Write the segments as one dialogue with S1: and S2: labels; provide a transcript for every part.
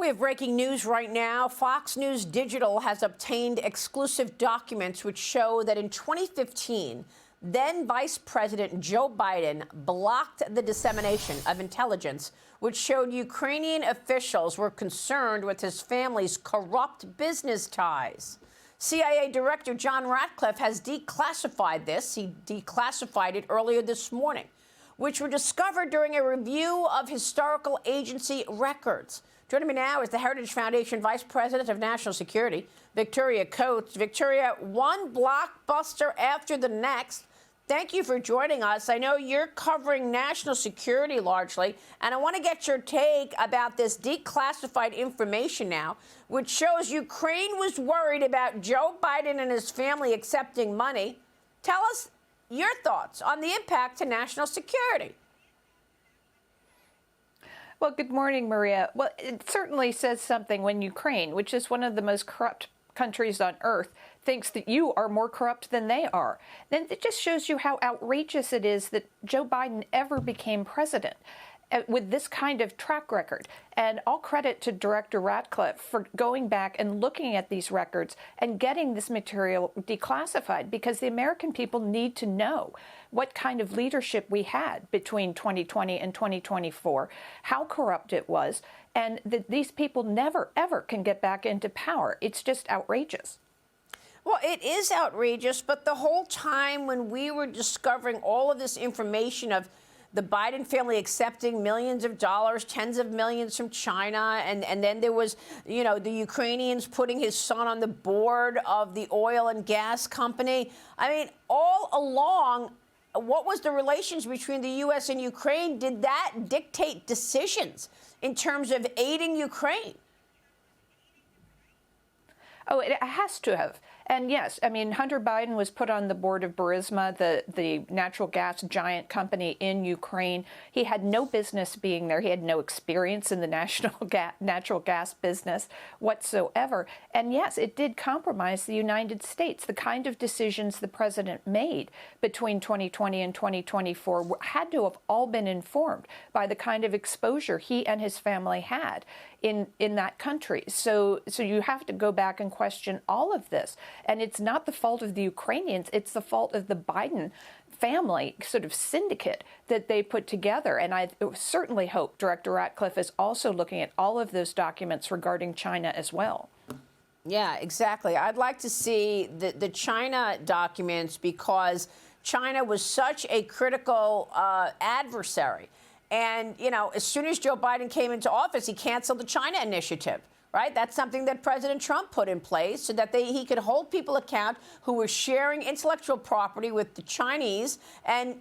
S1: We have breaking news right now. Fox News Digital has obtained exclusive documents which show that in 2015, then Vice President Joe Biden blocked the dissemination of intelligence which showed Ukrainian officials were concerned with his family's corrupt business ties. CIA Director John Ratcliffe has declassified this. He declassified it earlier this morning, which were discovered during a review of historical agency records. Joining me now is the Heritage Foundation Vice President of National Security, Victoria Coates. Victoria, one blockbuster after the next. Thank you for joining us. I know you're covering national security largely, and I want to get your take about this declassified information now, which shows Ukraine was worried about Joe Biden and his family accepting money. Tell us your thoughts on the impact to national security.
S2: Well, good morning, Maria. Well, it certainly says something when Ukraine, which is one of the most corrupt countries on earth, thinks that you are more corrupt than they are. Then it just shows you how outrageous it is that Joe Biden ever became president with this kind of track record. And all credit to Director Ratcliffe for going back and looking at these records and getting this material declassified, because the American people need to know what kind of leadership we had between 2020 and 2024, how corrupt it was, and that these people never, ever can get back into power. It's just outrageous.
S1: Well, it is outrageous, but the whole time when we were discovering all of this information of the Biden family accepting millions of dollars, tens of millions from China, and then there was, you know, the Ukrainians putting his son on the board of the oil and gas company. I mean, all along, what was the relations between the U.S. and Ukraine? Did that dictate decisions in terms of aiding Ukraine?
S2: Oh, it has to have. And yes, I mean, Hunter Biden was put on the board of Burisma, the natural gas giant company in Ukraine. He had no business being there. He had no experience in the natural gas business whatsoever. And yes, it did compromise the United States. The kind of decisions the president made between 2020 and 2024 had to have all been informed by the kind of exposure he and his family had in that country. So you have to go back and question all of this. And it's not the fault of the Ukrainians. It's the fault of the Biden family sort of syndicate that they put together. And I certainly hope Director Ratcliffe is also looking at all of those documents regarding China as well.
S1: Yeah, exactly. I'd like to see the China documents, because China was such a critical adversary. And, you know, as soon as Joe Biden came into office, he canceled the China initiative, right? That's something that President Trump put in place so that he could hold people account who were sharing intellectual property with the Chinese and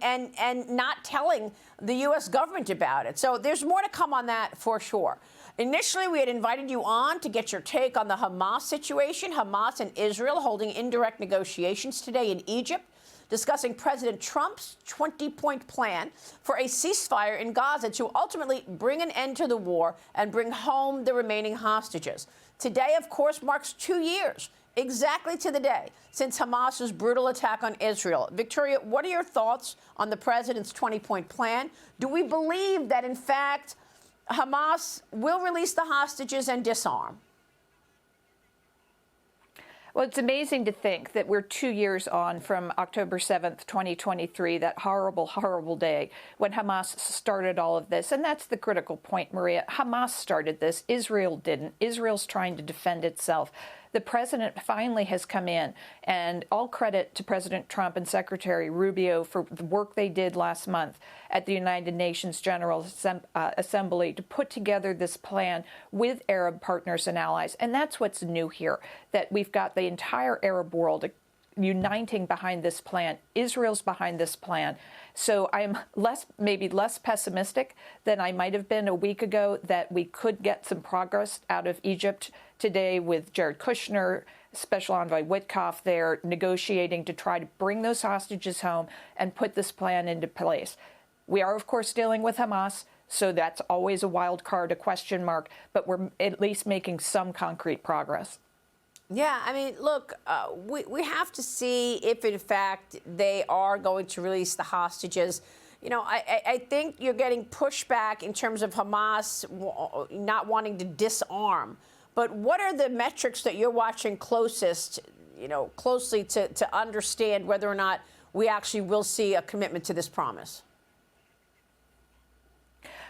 S1: not telling the U.S. government about it. So there's more to come on that for sure. Initially, we had invited you on to get your take on the Hamas situation. Hamas and Israel holding indirect negotiations today in Egypt, discussing President Trump's 20-point plan for a ceasefire in Gaza to ultimately bring an end to the war and bring home the remaining hostages. Today, of course, marks 2 years, exactly to the day, since Hamas's brutal attack on Israel. Victoria, what are your thoughts on the president's 20-point plan? Do we believe that, in fact, Hamas will release the hostages and disarm?
S2: Well, it's amazing to think that we're 2 years on from October 7th, 2023, that horrible, horrible day when Hamas started all of this. And that's the critical point, Maria. Hamas started this. Israel didn't. Israel's trying to defend itself. The president finally has come in, and all credit to President Trump and Secretary Rubio for the work they did last month at the United Nations General Assembly to put together this plan with Arab partners and allies. And that's what's new here, that we've got the entire Arab world uniting behind this plan. Israel's behind this plan. So I'm maybe less pessimistic than I might have been a week ago that we could get some progress out of Egypt today with Jared Kushner, Special Envoy Witkoff there negotiating to try to bring those hostages home and put this plan into place. We are, of course, dealing with Hamas, so that's always a wild card, a question mark, but we're at least making some concrete progress.
S1: Yeah, I mean, look, we have to see if, in fact, they are going to release the hostages. I think you're getting pushback in terms of Hamas not wanting to disarm. But what are the metrics that you're watching closely to understand whether or not we actually will see a commitment to this promise?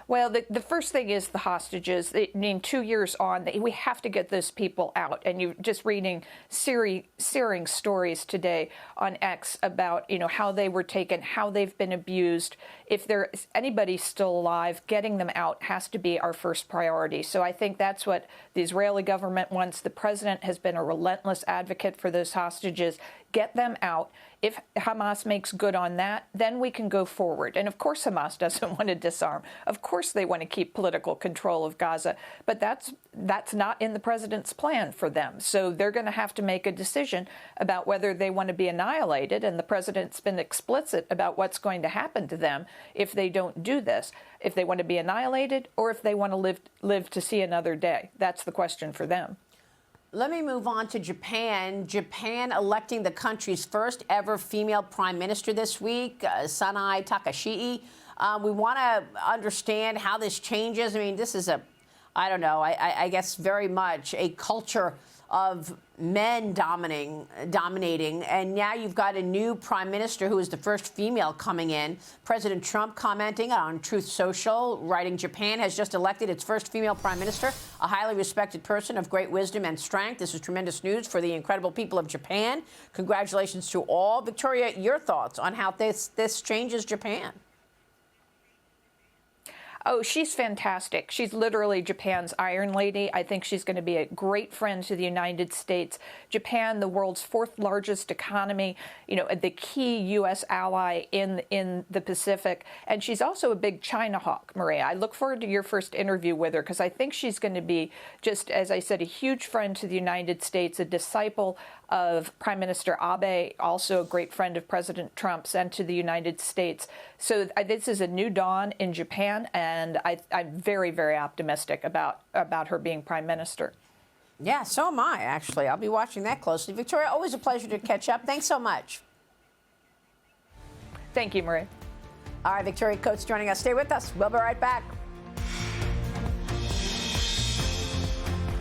S2: Well, the first thing is the hostages. I mean, 2 years on, we have to get those people out. And you're just reading searing stories today on X about, how they were taken, how they've been abused. If there's anybody still alive, getting them out has to be our first priority. So I think that's what the Israeli government wants. The president has been a relentless advocate for those hostages. Get them out. If Hamas makes good on that, then we can go forward. And of course, Hamas doesn't want to disarm. Of course, they want to keep political control of Gaza. But that's not in the president's plan for them. So they're going to have to make a decision about whether they want to be annihilated. And the president's been explicit about what's going to happen to them if they don't do this. If they want to be annihilated or if they want to live to see another day. That's the question for them.
S1: Let me move on to Japan. Japan electing the country's first ever female prime minister this week, Sanai Takashii. We want to understand how this changes. I mean, this is I guess very much a culture of men dominating. And now you've got a new prime minister who is the first female coming in. President Trump commenting on Truth Social, writing Japan has just elected its first female prime minister, a highly respected person of great wisdom and strength. This is tremendous news for the incredible people of Japan. Congratulations to all. Victoria, your thoughts on how this changes Japan?
S2: Oh, she's fantastic. She's literally Japan's Iron Lady. I think she's going to be a great friend to the United States. Japan, the world's fourth largest economy, the key U.S. ally in the Pacific. And she's also a big China hawk, Maria. I look forward to your first interview with her because I think she's going to be, just as I said, a huge friend to the United States, a disciple of Prime Minister Abe, also a great friend of President Trump's, and to the United States. So this is a new dawn in Japan, and I'm very, very optimistic about her being prime minister.
S1: Yeah, so am I, actually. I'll be watching that closely. Victoria, always a pleasure to catch up. Thanks so much.
S2: Thank you, Marie.
S1: All right, Victoria Coates joining us. Stay with us. We'll be right back.